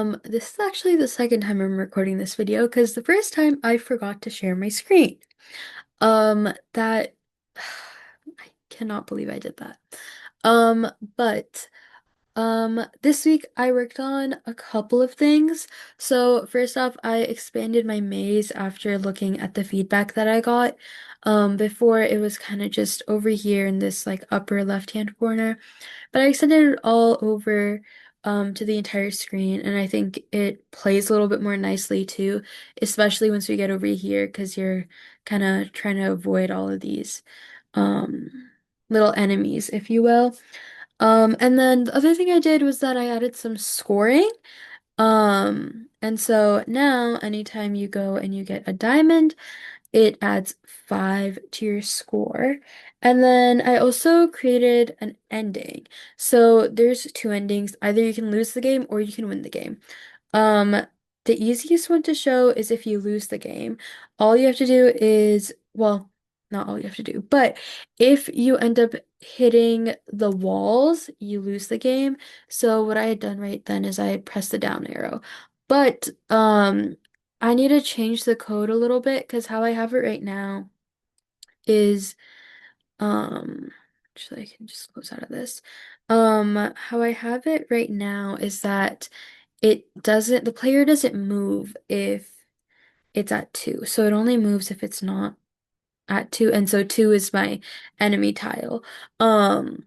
This is actually the second time I'm recording this video because the first time I forgot to share my screen. That I cannot believe I did that. Um, but this week I worked on a couple of things. So first off, I expanded my maze after looking at the feedback that I got. Before it was kind of just over here in this like upper left-hand corner. But I extended it all over to the entire screen, and I think it plays a little bit more nicely too, especially once we get over here, because you're kind of trying to avoid all of these little enemies, if you will. And then the other thing I did was that I added some scoring. And so now anytime you go and you get a diamond, it adds 5 to your score. And then I also created an ending. So there's two endings. Either you can lose the game or you can win the game. Um, the easiest one to show is if you lose the game. All you have to do is, well, not all you have to do, but if you end up hitting the walls, you lose the game. So what I had done right then is I had pressed the down arrow. But I need to change the code a little bit because how I have it right now is um actually I can just close out of this. How I have it right now is that the player doesn't move if it's at 2. So it only moves if it's not at 2, and so 2 is my enemy tile. Um,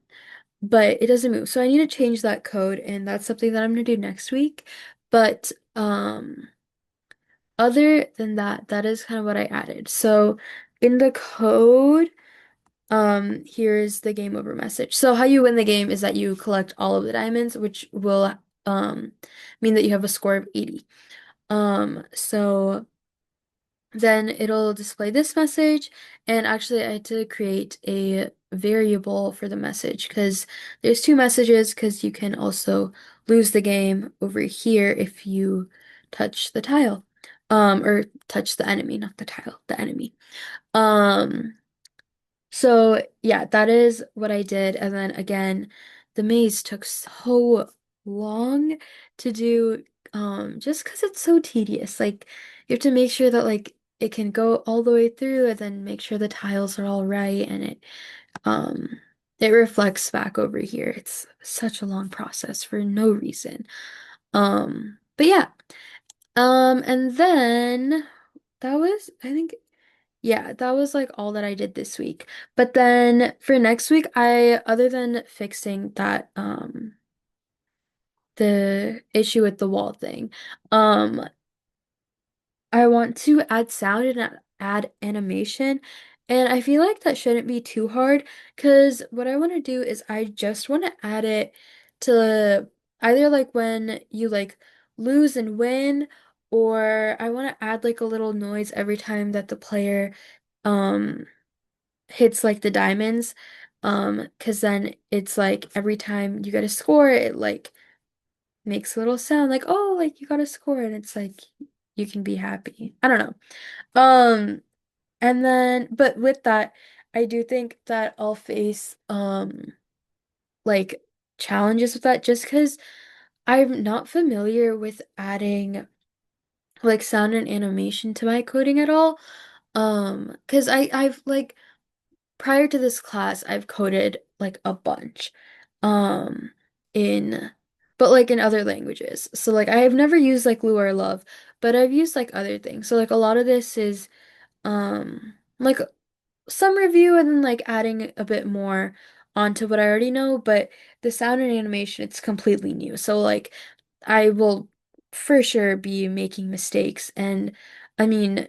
but it doesn't move. So I need to change that code, and that's something that I'm gonna do next week. But other than that, that is kind of what I added. So in the code, here's the game over message. So how you win the game is that you collect all of the diamonds, which will mean that you have a score of 80. So then it'll display this message, and actually I had to create a variable for the message because there's two messages because you can also lose the game over here if you touch the tile. Or touch the enemy, not the tile, the enemy. Um, so yeah, that is what I did. And then again, the maze took so long to do, just because it's so tedious. Like you have to make sure that like it can go all the way through and then make sure the tiles are all right and um it reflects back over here. It's such a long process for no reason. But yeah. And then that was, I think, yeah, that was like all that I did this week. But then for next week, other than fixing that the issue with the wall thing, um I want to add sound and add animation. And I feel like that shouldn't be too hard because what I want to do is I just want to add it to either like when you like lose and win, or I want to add like a little noise every time that the player um hits like the diamonds. Because then it's like every time you get a score, it like makes a little sound like, oh, like you got a score, and it's like you can be happy. I don't know. Um, and then, but with that, I do think that I'll face like challenges with that just because I'm not familiar with adding like sound and animation to my coding at all. Because I've like prior to this class, I've coded like a bunch, um, in, but like in other languages. So like I have never used like Lua or Love, but I've used like other things. So like a lot of this is, like some review and then like adding a bit more onto what I already know, but the sound and animation, it's completely new. So like I will for sure be making mistakes, and I mean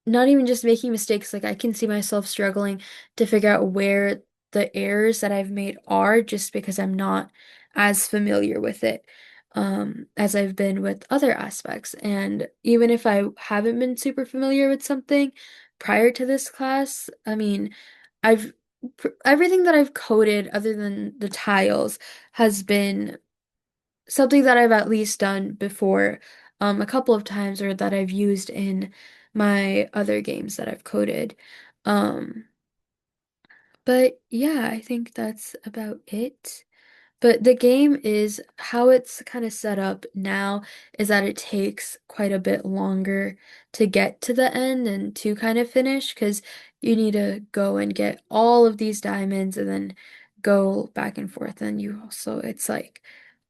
not even just making mistakes, like I can see myself struggling to figure out where the errors that I've made are just because I'm not as familiar with it as I've been with other aspects. And even if I haven't been super familiar with something prior to this class, I mean, I've everything that I've coded other than the tiles has been something that I've at least done before a couple of times, or that I've used in my other games that I've coded. Um, but yeah, I think that's about it. But the game is how it's kind of set up now is that it takes quite a bit longer to get to the end and to kind of finish because you need to go and get all of these diamonds and then go back and forth. And you also, it's like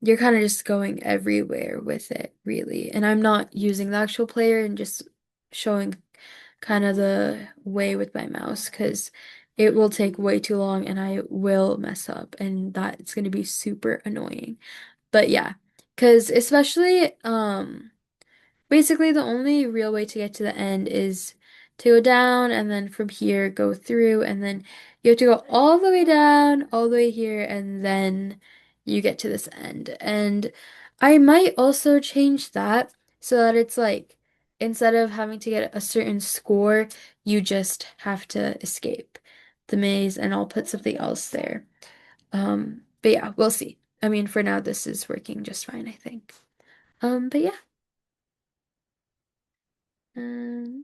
you're kind of just going everywhere with it, really. And I'm not using the actual player and just showing kind of the way with my mouse because it will take way too long and I will mess up and that's going to be super annoying. But yeah, because especially basically the only real way to get to the end is to go down and then from here go through and then you have to go all the way down, all the way here and then you get to this end. And I might also change that so that it's like instead of having to get a certain score, you just have to escape the maze and I'll put something else there. But yeah, we'll see. I mean, for now, this is working just fine, I think. But yeah.